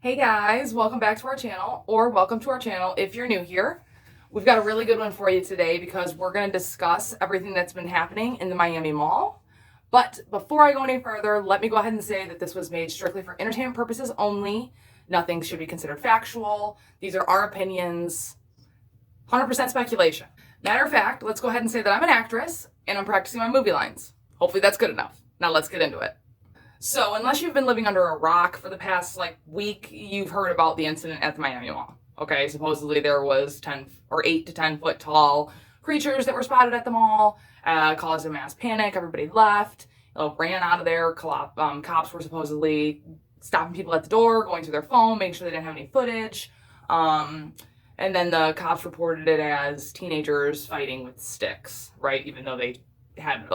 Hey guys, welcome back to our channel, or welcome to our channel if you're new here. We've got a really good one for you today because we're going to discuss everything that's been happening in the Miami Mall. But before I go any further, let me go ahead and say that this was made strictly for entertainment purposes only. Nothing should be considered factual. These are our opinions, 100% speculation. Matter of fact, let's go ahead and say that I'm an actress and I'm practicing my movie lines. Hopefully that's good enough. Now let's get into it. So, unless you've been living under a rock for the past week, you've heard about the incident at the Miami Mall. Okay, supposedly there was 10 or 8 to 10 foot tall creatures that were spotted at the mall, caused a mass panic. Everybody left, ran out of there. Cops were supposedly stopping people at the door, going through their phone, making sure they didn't have any footage. And then the cops reported it as teenagers fighting with sticks, right? Even though they had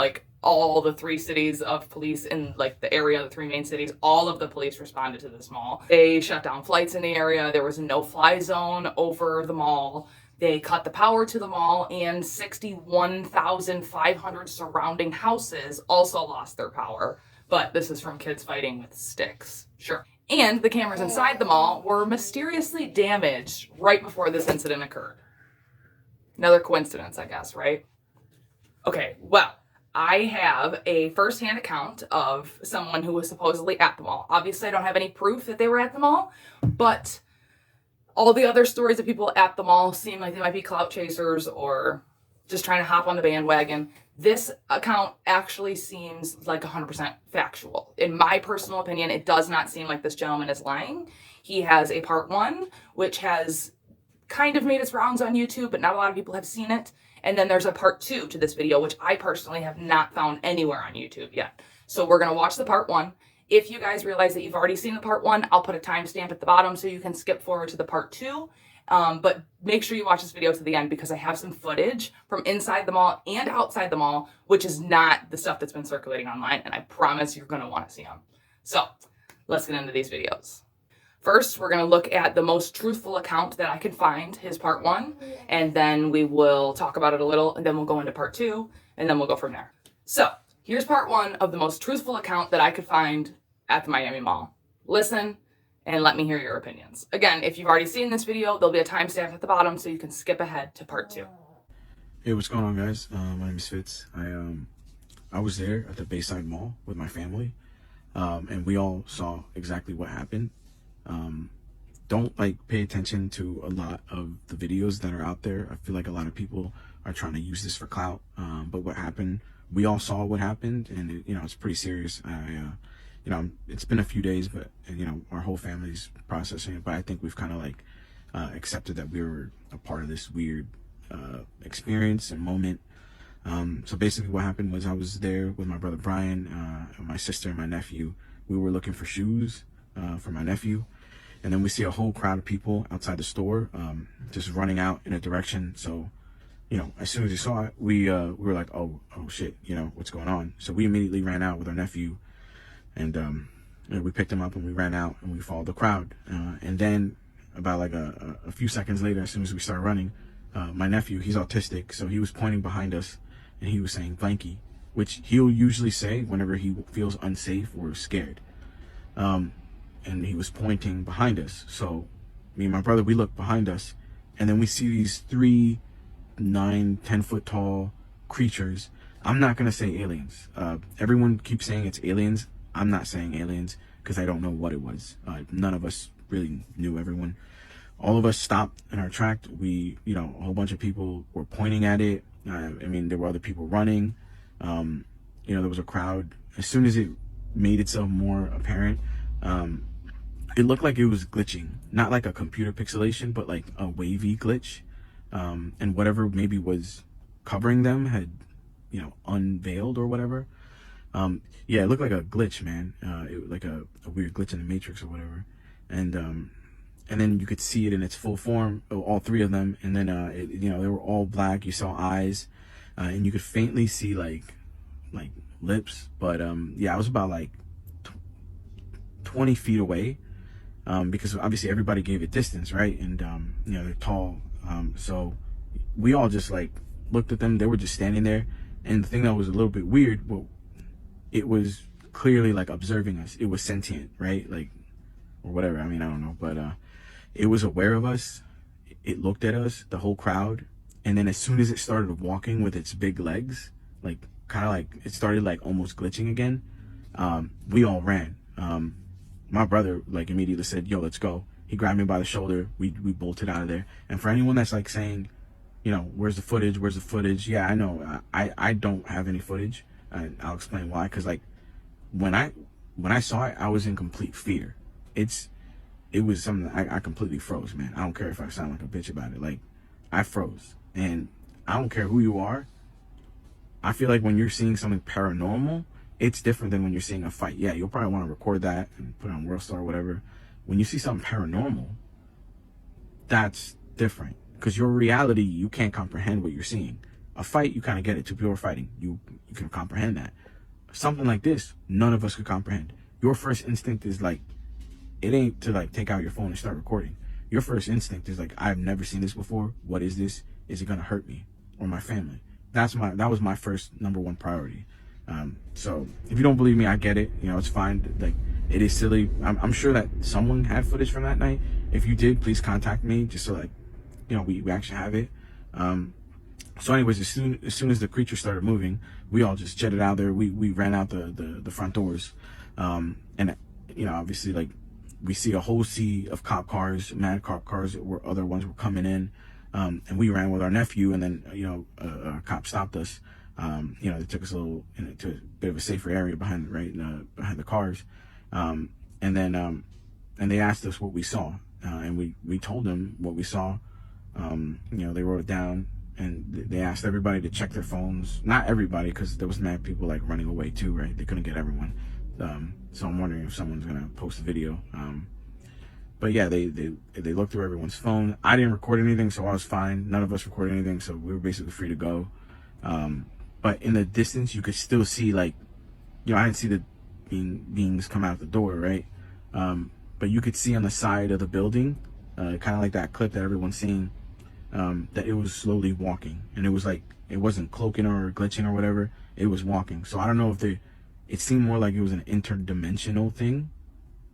all the 3 cities of police in the area, the 3 main cities, all of the police responded to this mall. They shut down flights in the area. There was a no-fly zone over the mall. They cut the power to the mall, and 61,500 surrounding houses also lost their power. But this is from kids fighting with sticks. Sure. And the cameras inside the mall were mysteriously damaged right before this incident occurred. Another coincidence, I guess, right? Okay, well, I have a first-hand account of someone who was supposedly at the mall. Obviously, I don't have any proof that they were at the mall, but all the other stories of people at the mall seem like they might be clout chasers or just trying to hop on the bandwagon. This account actually seems like 100% factual. In my personal opinion, it does not seem like this gentleman is lying. He has a part 1, which has kind of made its rounds on YouTube, but not a lot of people have seen it. And then there's a part 2 to this video, which I personally have not found anywhere on YouTube yet. So we're going to watch the part 1. If you guys realize that you've already seen the part 1, I'll put a timestamp at the bottom so you can skip forward to the part 2. But make sure you watch this video to the end because I have some footage from inside the mall and outside the mall, which is not the stuff that's been circulating online. And I promise you're going to want to see them. So let's get into these videos. First, we're going to look at the most truthful account that I can find, his part 1, and then we will talk about it a little, and then we'll go into part 2, and then we'll go from there. So, here's part 1 of the most truthful account that I could find at the Miami Mall. Listen, and let me hear your opinions. Again, if you've already seen this video, there'll be a timestamp at the bottom, so you can skip ahead to part 2. Hey, what's going on, guys? My name is Fitz. I was there at the Bayside Mall with my family, and we all saw exactly what happened. Don't pay attention to a lot of the videos that are out there. I feel like a lot of people are trying to use this for clout. But what happened, we all saw what happened, and it's pretty serious. It's been a few days, but our whole family's processing it. But I think we've kind of accepted that we were a part of this weird experience and moment. So basically what happened was I was there with my brother Brian, my sister, and my nephew. We were looking for shoes for my nephew, and then we see a whole crowd of people outside the store, just running out in a direction. So as soon as we saw it, we were like, oh shit, what's going on? So we immediately ran out with our nephew, and we picked him up and we ran out and we followed the crowd, and then about a few seconds later, as soon as we started running, my nephew, he's autistic, so he was pointing behind us and he was saying blanky, which he'll usually say whenever he feels unsafe or scared. And he was pointing behind us. So me and my brother, we look behind us, and then we see these 3 9-10 foot tall creatures. I'm not gonna say aliens. Everyone keeps saying it's aliens. I'm not saying aliens because I don't know what it was. None of us really knew. Everyone, all of us stopped in our track. We, a whole bunch of people were pointing at it. There were other people running. There was a crowd. As soon as it made itself more apparent, it looked like it was glitching, not like a computer pixelation, but like a wavy glitch. And whatever maybe was covering them had, unveiled or whatever. Yeah, it looked like a glitch, man. It like a weird glitch in the Matrix or whatever. And then you could see it in its full form, all 3 of them. And then, they were all black. You saw eyes, and you could faintly see like lips. But, yeah, I was about 20 feet away, because obviously everybody gave it distance, right? And they're tall, so we all just looked at them. They were just standing there, and the thing that was a little bit weird, well, it was clearly observing us. It was sentient, right? or whatever. I mean, I don't know, but it was aware of us. It looked at us, the whole crowd, and then as soon as it started walking with its big legs, like kind of like it started like almost glitching again, we all ran. My brother like immediately said, "Yo, let's go." He grabbed me by the shoulder. We bolted out of there. And for anyone that's like saying, you know, where's the footage? Where's the footage? Yeah, I know. I don't have any footage. And I'll explain why. Because like when I saw it, I was in complete fear. It was something I completely froze, man. I don't care if I sound like a bitch about it. Like I froze, and I don't care who you are. I feel like when you're seeing something paranormal, it's different than when you're seeing a fight. Yeah, you'll probably want to record that and put it on WorldStar or whatever. When you see something paranormal, that's different. Because your reality, you can't comprehend what you're seeing. A fight, you kind of get it. Two people are fighting. You can comprehend that. Something like this, none of us could comprehend. Your first instinct is like, it ain't to like take out your phone and start recording. Your first instinct is like, I've never seen this before. What is this? Is it gonna hurt me or my family? That was my first number one priority. So if you don't believe me, I get it. You know, it's fine. Like it is silly. I'm sure that someone had footage from that night. If you did, please contact me just so like, you know, we actually have it. So anyways, as soon as the creature started moving, we all just jetted out there. We ran out the front doors. And you know, obviously like we see a whole sea of cop cars, mad cop cars, where other ones were coming in. And we ran with our nephew, and then, you know, a cop stopped us. You know, they took us a little to a bit of a safer area behind the cars. And they asked us what we saw. And we told them what we saw. You know, they wrote it down, and they asked everybody to check their phones. Not everybody, because there was mad people like running away too, right? They couldn't get everyone. So I'm wondering if someone's gonna post a video. But yeah, they looked through everyone's phone. I didn't record anything, so I was fine. None of us recorded anything, so we were basically free to go. But in the distance, you could still see, like, you know, I didn't see the beings come out the door, right? But you could see on the side of the building, kind of like that clip that everyone's seeing, that it was slowly walking, and it was like, it wasn't cloaking or glitching or whatever. It was walking. So I don't know if it seemed more like it was an interdimensional thing.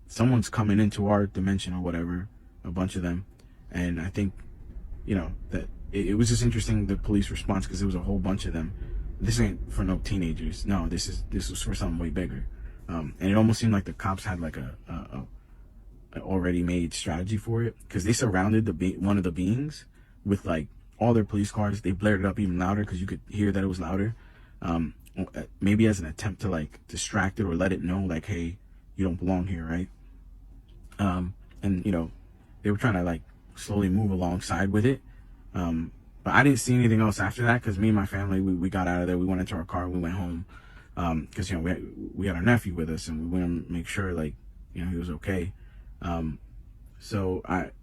Someone's coming into our dimension or whatever, a bunch of them. And I think, you know, that it was just interesting, the police response, because there was a whole bunch of them. This ain't for no teenagers. No, this was for something way bigger. And it almost seemed like the cops had like a already made strategy for it, because they surrounded one of the beings with like all their police cars. They blared it up even louder because you could hear that it was louder. Maybe as an attempt to like distract it or let it know like, hey, you don't belong here, right? And you know, they were trying to like slowly move alongside with it. But I didn't see anything else after that, because me and my family, we got out of there. We went into our car, we went home, because, you know, we had our nephew with us, and we wanted to make sure, like, you know, he was okay. So I'm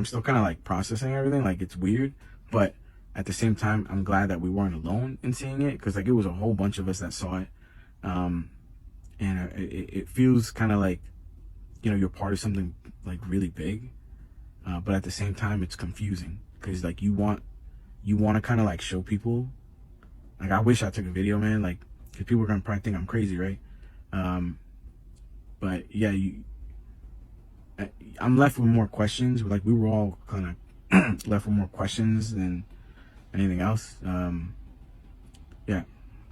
still kind of like processing everything. Like, it's weird, but at the same time, I'm glad that we weren't alone in seeing it, because like it was a whole bunch of us that saw it. And it feels kind of like, you know, you're part of something like really big, but at the same time it's confusing, because like you want to kind of like show people, like, I wish I took a video, man, like, because people are gonna probably think I'm crazy, right? But yeah, I'm left with more questions. Like, we were all kind of left with more questions than anything else. Yeah,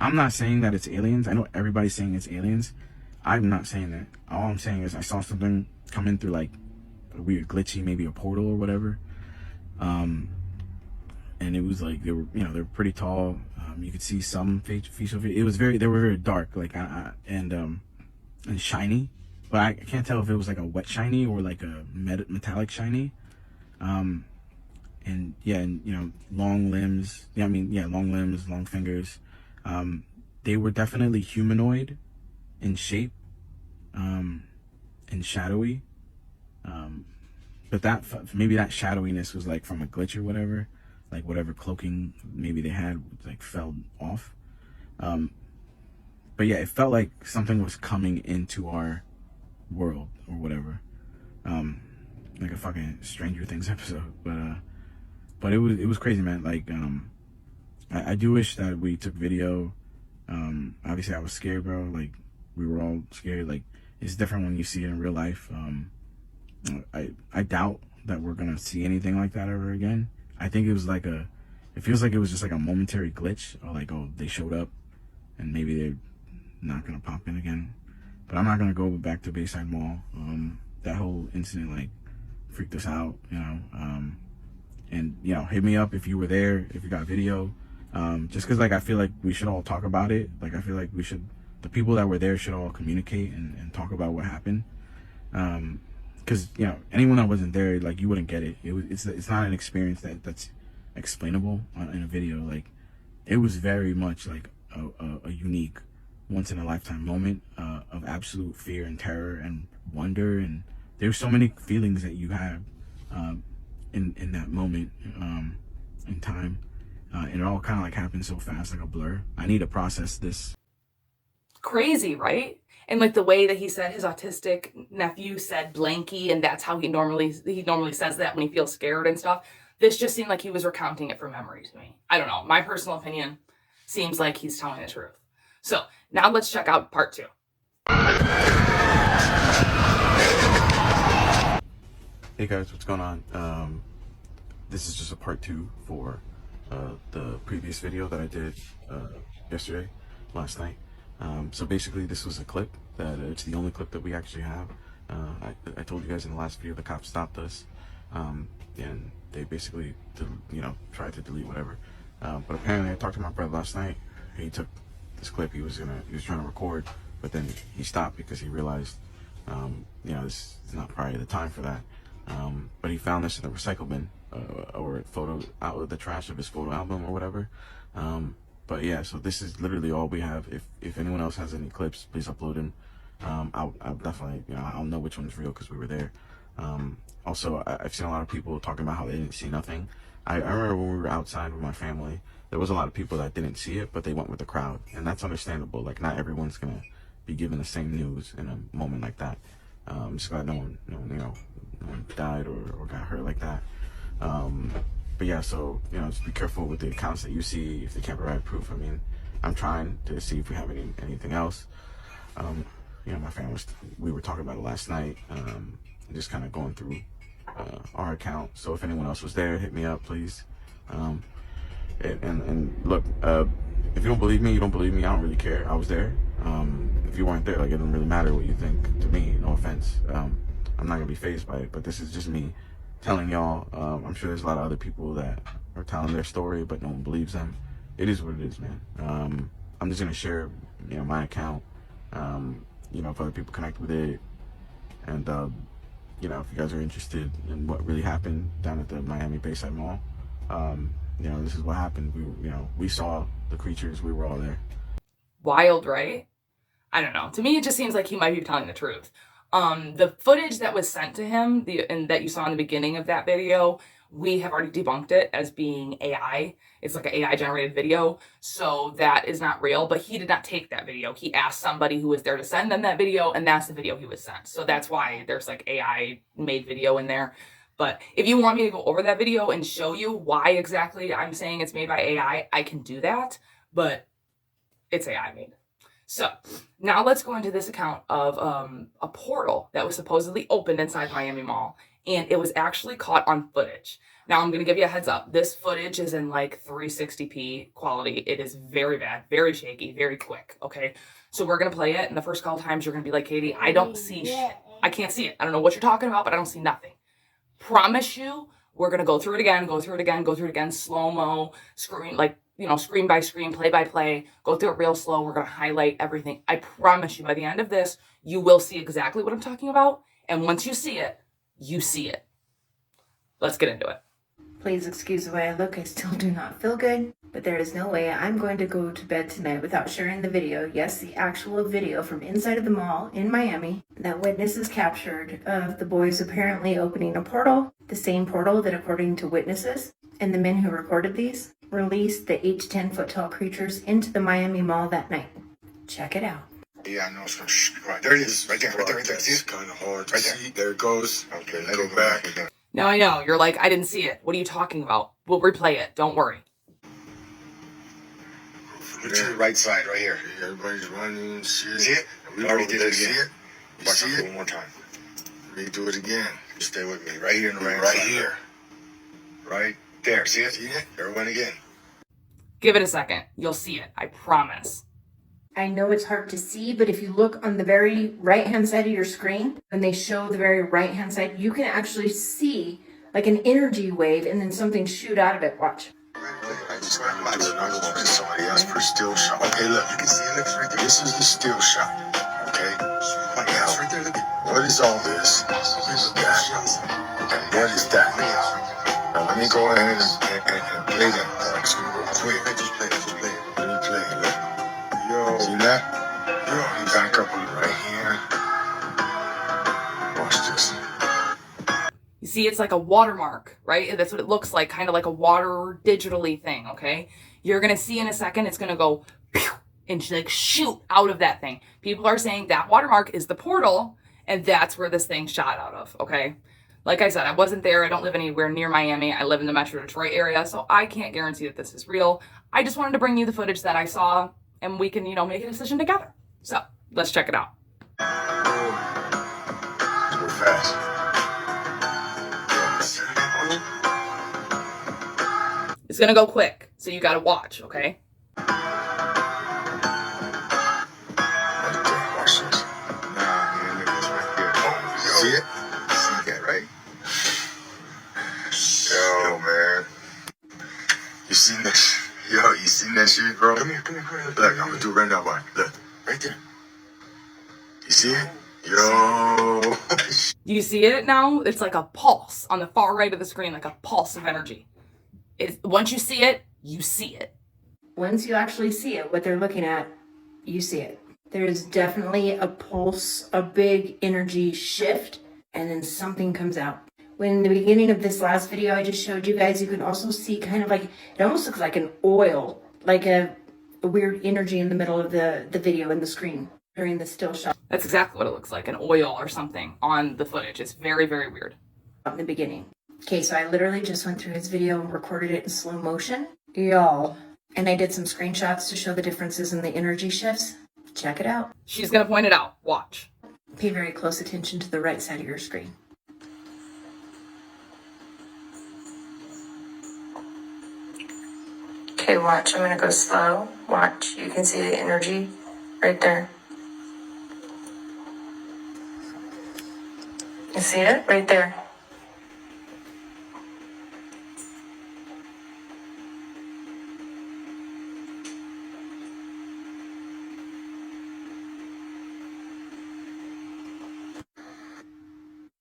I'm not saying that it's aliens. I know everybody's saying it's aliens. I'm not saying that. All I'm saying is I saw something come in through like a weird glitchy, maybe a portal or whatever. And it was like, they were pretty tall. You could see some facial. They were very dark, like, and shiny. But I can't tell if it was like a wet shiny or like a metallic shiny. And yeah, and you know, long limbs. Yeah, I mean, yeah, long limbs, long fingers. They were definitely humanoid in shape, and shadowy. But that, maybe that shadowiness was like from a glitch or whatever, like whatever cloaking maybe they had like fell off. But yeah, it felt like something was coming into our world or whatever, like a fucking Stranger Things episode. But it was crazy, man. Like, I do wish that we took video. Obviously I was scared, bro. Like, we were all scared. Like, it's different when you see it in real life. I doubt that we're gonna see anything like that ever again. I think it feels like it was just like a momentary glitch, or like, oh, they showed up and maybe they're not gonna pop in again. But I'm not gonna go back to Bayside Mall. That whole incident like freaked us out, you know. And you know, hit me up if you were there, if you got video. Just because like I feel like we should all talk about it. Like I feel like the people that were there should all communicate and talk about what happened. Because you know, anyone that wasn't there, like, you wouldn't get it. It's not an experience that's explainable in a video. Like, it was very much like a unique, once in a lifetime moment of absolute fear and terror and wonder, and there's so many feelings that you have in that moment in time, and it all kind of like happened so fast, like a blur. I need to process this. Crazy, right? And like the way that he said his autistic nephew said blanky, and that's how he normally says that when he feels scared and stuff. This just seemed like he was recounting it from memory to me. I don't know. My personal opinion seems like he's telling the truth. So now let's check out part 2. Hey guys, what's going on? This is just a part 2 for the previous video that I did last night. So basically this was a clip that it's the only clip that we actually have. I told you guys in the last video the cops stopped us, and they basically tried to delete whatever. But apparently I talked to my brother last night. He took this clip. He was trying to record, but then he stopped because he realized this is not probably the time for that. But he found this in the recycle bin, or photo out of the trash of his photo album or whatever. But yeah, so this is literally all we have. If anyone else has any clips, please upload them. I'll definitely, I'll know which one's real because we were there. Also, I've seen a lot of people talking about how they didn't see nothing. I remember when we were outside with my family, there was a lot of people that didn't see it, but they went with the crowd, and that's understandable. Like, not everyone's gonna be given the same news in a moment like that. Just glad no one died or got hurt like that. But yeah, so just be careful with the accounts that you see if they can't provide proof. I mean, I'm trying to see if we have anything else. My family, we were talking about it last night, just kind of going through our account. So if anyone else was there, hit me up, please. And look, if you don't believe me, you don't believe me. I don't really care. I was there. If you weren't there, like, it doesn't really matter what you think to me. No offense. I'm not gonna be fazed by it, but this is just me telling y'all. I'm sure there's a lot of other people that are telling their story, but no one believes them. It is what it is, man. I'm just gonna share, my account. If other people connect with it, and if you guys are interested in what really happened down at the Miami Bayside Mall, this is what happened. We saw the creatures. We were all there. Wild, right? I don't know. To me, it just seems like he might be telling the truth. The footage that was sent to him, and that you saw in the beginning of that video, we have already debunked it as being AI. It's like an AI generated video. So that is not real, but he did not take that video. He asked somebody who was there to send them that video, and that's the video he was sent. So that's why there's like AI made video in there. But if you want me to go over that video and show you why exactly I'm saying it's made by AI, I can do that, but it's AI made. So now let's go into this account of a portal that was supposedly opened inside Miami Mall, and it was actually caught on footage. Now I'm going to give you a heads up. This footage is in like 360p quality. It is very bad, very shaky, very quick, okay? So we're going to play it, and the first couple times you're going to be like, Katie, I don't see shit. I can't see it. I don't know what you're talking about, but I don't see nothing. Promise you, we're going to go through it again, slow-mo, screen by screen, play by play, go through it real slow. We're going to highlight everything. I promise you, by the end of this, you will see exactly what I'm talking about. And once you see it, you see it. Let's get into it. Please excuse the way I look. I still do not feel good, but there is no way I'm going to go to bed tonight without sharing the video. Yes, the actual video from inside of the mall in Miami that witnesses captured of the boys apparently opening a portal, the same portal that, according to witnesses and the men who recorded these, released the 8 to 10 foot tall creatures into the Miami Mall that night. Check it out. Yeah, I know it's gonna right there. It is right there. See it? It's kind of hard to see. There it goes. Okay, let it go back. Now I know you're like, I didn't see it. What are you talking about? We'll replay it. Don't worry. To the right side, right here. Everybody's running. See it? We already did it again. You see it? One more time. Redo it again. You stay with me. Right here in the right side. Here. Right there. See it? See it? There it went again. Give it a second. You'll see it. I promise. I know it's hard to see, but if you look on the very right-hand side of your screen, when they show the very right-hand side, you can actually see like an energy wave and then something shoot out of it. Watch. I just got my somebody else for still shot. Okay, look, you can see it right there. This is the still shot. Okay? Now, right there, look. What is all this? What is that? Okay, what is that? Now, let me go ahead and play that real quick. Just play it. Let me play it. Look. Yo, see that? Yo, you back up on the right hand. Watch this. You see, it's like a watermark, right? That's what it looks like, kind of like a water digitally thing, okay? You're going to see in a second, it's going to go pew, and like shoot out of that thing. People are saying that watermark is the portal, and that's where this thing shot out of, okay? Like I said, I wasn't there. I don't live anywhere near Miami. I live in the Metro Detroit area, so I can't guarantee that this is real. I just wanted to bring you the footage that I saw, and we can, make a decision together. So let's check it out. Go fast. It's going to go quick, so you got to watch, okay? Right there, watch this. Nah, man, look, it's right there. Oh, you see it? See that, right? Yo, man. You seen this? Yo, you seen that shit, bro? Come here. Look, I'm gonna do it right now, boy. Look, right there. You see it? Yo. Do you see it now? It's like a pulse on the far right of the screen, like a pulse of energy. Once you see it, you see it. Once you actually see it, what they're looking at, you see it. There's definitely a pulse, a big energy shift, and then something comes out. When in the beginning of this last video I just showed you guys, you can also see kind of like, it almost looks like an oil, like a weird energy in the middle of the video in the screen during the still shot. That's exactly what it looks like, an oil or something on the footage. It's very, very weird. In the beginning. Okay, so I literally just went through his video and recorded it in slow motion. Y'all. And I did some screenshots to show the differences in the energy shifts. Check it out. She's going to point it out. Watch. Pay very close attention to the right side of your screen. Okay, watch. I'm going to go slow. Watch. You can see the energy right there. You see it? Right there.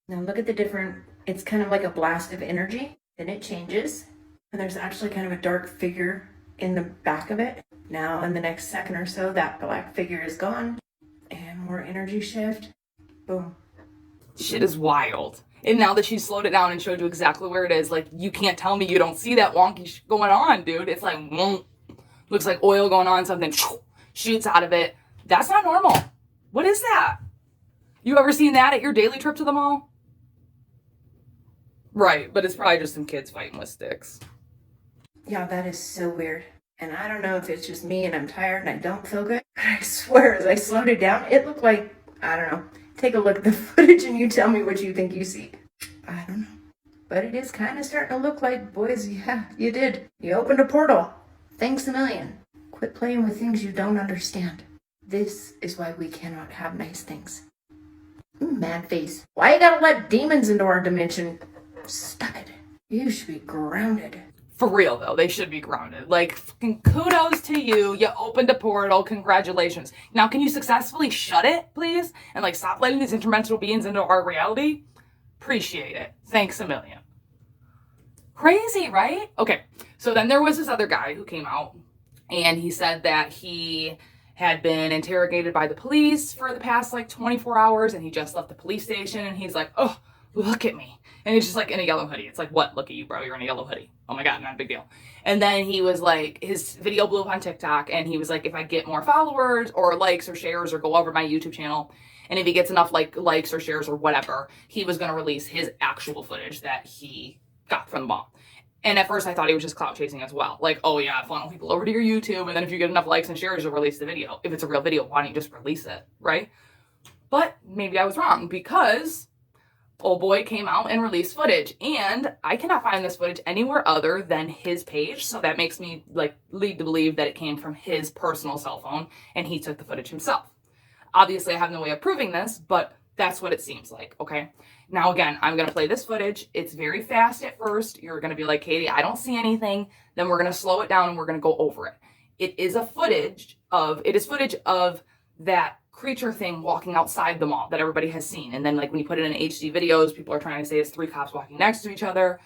Now look at the different, it's kind of like a blast of energy, then it changes, and there's actually kind of a dark figure in the back of it. Now in the next second or so, that black figure is gone, and more energy shift, boom. Shit is wild. And now that she slowed it down and showed you exactly where it is, like, you can't tell me you don't see that wonky going on, dude. It's like, looks like oil going on, something shoots out of it. That's not normal. What is that? You ever seen that at your daily trip to the mall? Right, but it's probably just some kids fighting with sticks. Yeah, that is so weird. And I don't know if it's just me and I'm tired and I don't feel good, but I swear as I slowed it down, it looked like, I don't know. Take a look at the footage and you tell me what you think you see. I don't know. But it is kind of starting to look like, boys, yeah, you did. You opened a portal. Thanks a million. Quit playing with things you don't understand. This is why we cannot have nice things. Mad face. Why you gotta let demons into our dimension? Stop it. You should be grounded. For real, though, they should be grounded. Like, fucking kudos to you. You opened a portal. Congratulations. Now, can you successfully shut it, please? And, like, stop letting these interdimensional beings into our reality? Appreciate it. Thanks a million. Crazy, right? Okay, so then there was this other guy who came out, and he said that he had been interrogated by the police for the past, like, 24 hours, and he just left the police station, and he's like, oh, look at me. And he's just like in a yellow hoodie. It's like, what? Look at you, bro. You're in a yellow hoodie. Oh my God, not a big deal. And then he was like, his video blew up on TikTok, and he was like, if I get more followers or likes or shares or go over my YouTube channel, and if he gets enough likes or shares or whatever, he was going to release his actual footage that he got from the mall. And at first I thought he was just clout chasing as well. Like, oh yeah, funnel people over to your YouTube, and then if you get enough likes and shares, you'll release the video. If it's a real video, why don't you just release it, right? But maybe I was wrong, because old boy came out and released footage, and I cannot find this footage anywhere other than his page. So that makes me lead to believe that it came from his personal cell phone and he took the footage himself. Obviously, I have no way of proving this, but that's what it seems like, okay? Now, again, I'm going to play this footage. It's very fast at first. You're going to be like, Katie, I don't see anything. Then we're going to slow it down and we're going to go over it. It is footage of that creature thing walking outside the mall that everybody has seen. And then when you put it in HD videos, people are trying to say it's 3 cops walking next to each other,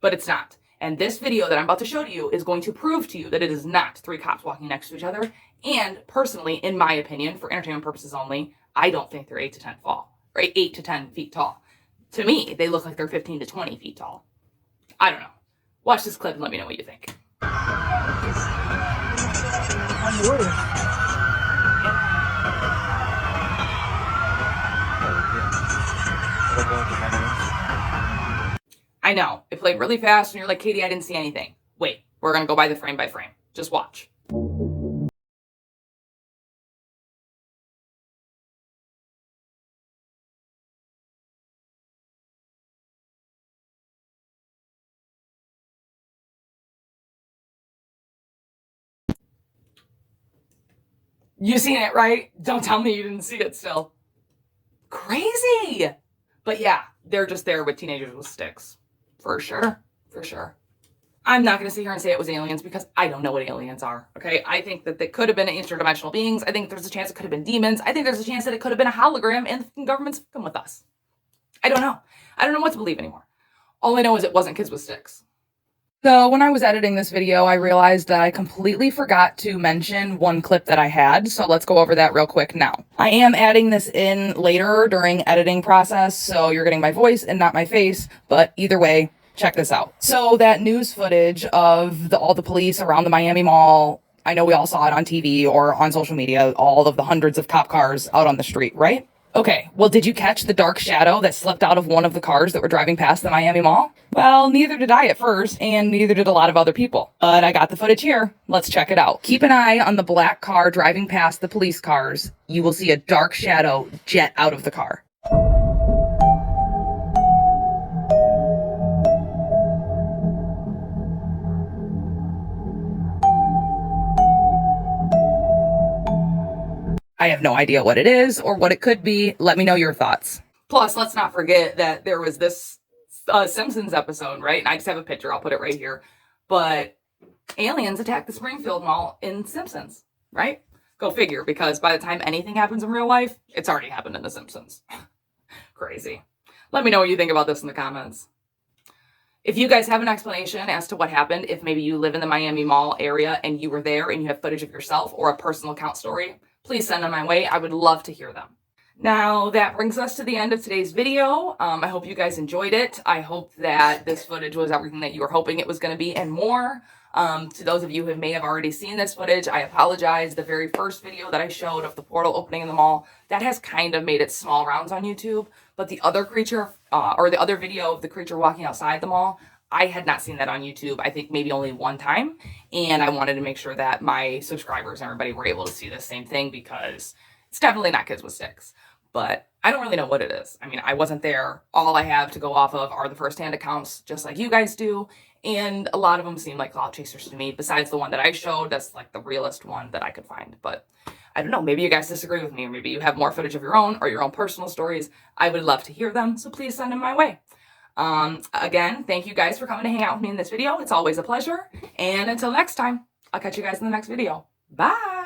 but it's not. And this video that I'm about to show to you is going to prove to you that it is not 3 cops walking next to each other. And personally, in my opinion, for entertainment purposes only, I don't think they're 8 to 10 tall, or 8 to 10 feet tall. To me, they look like they're 15 to 20 feet tall. I don't know. Watch this clip and let me know what you think. I know, it played really fast and you're like, Katie, I didn't see anything. Wait, we're gonna go by the frame by frame. Just watch. You seen it, right? Don't tell me you didn't see it still. Crazy! But yeah, they're just there with teenagers with sticks. For sure. For sure. I'm not going to sit here and say it was aliens because I don't know what aliens are, okay? I think that they could have been interdimensional beings. I think there's a chance it could have been demons. I think there's a chance that it could have been a hologram and the government's fucking with us. I don't know. I don't know what to believe anymore. All I know is it wasn't kids with sticks. So when I was editing this video, I realized that I completely forgot to mention one clip that I had. So let's go over that real quick now. I am adding this in later during editing process. So you're getting my voice and not my face. But either way, check this out. So that news footage of all the police around the Miami Mall, I know we all saw it on TV or on social media, all of the hundreds of cop cars out on the street, right? Okay, well, did you catch the dark shadow that slipped out of one of the cars that were driving past the Miami Mall? Well, neither did I at first, and neither did a lot of other people. But I got the footage here. Let's check it out. Keep an eye on the black car driving past the police cars. You will see a dark shadow jet out of the car. I have no idea what it is or what it could be. Let me know your thoughts. Plus, let's not forget that there was this Simpsons episode, right? And I just have a picture. I'll put it right here. But aliens attacked the Springfield Mall in Simpsons, right? Go figure, because by the time anything happens in real life, it's already happened in the Simpsons. Crazy. Let me know what you think about this in the comments. If you guys have an explanation as to what happened, if maybe you live in the Miami Mall area and you were there and you have footage of yourself or a personal account story, please send them my way. I would love to hear them. Now, that brings us to the end of today's video. I hope you guys enjoyed it. I hope that this footage was everything that you were hoping it was going to be and more. To those of you who may have already seen this footage, I apologize. The very first video that I showed of the portal opening in the mall, that has kind of made its small rounds on YouTube. But the other creature, or the other video of the creature walking outside the mall, I had not seen that on YouTube, I think maybe only one time. And I wanted to make sure that my subscribers and everybody were able to see the same thing, because it's definitely not kids with sticks. But I don't really know what it is. I mean, I wasn't there. All I have to go off of are the first-hand accounts, just like you guys do. And a lot of them seem like cloud chasers to me, besides the one that I showed. That's like the realest one that I could find. But I don't know, maybe you guys disagree with me, or maybe you have more footage of your own or your own personal stories. I would love to hear them, so please send them my way. Again, thank you guys for coming to hang out with me in this video. It's always a pleasure. And until next time, I'll catch you guys in the next video. Bye!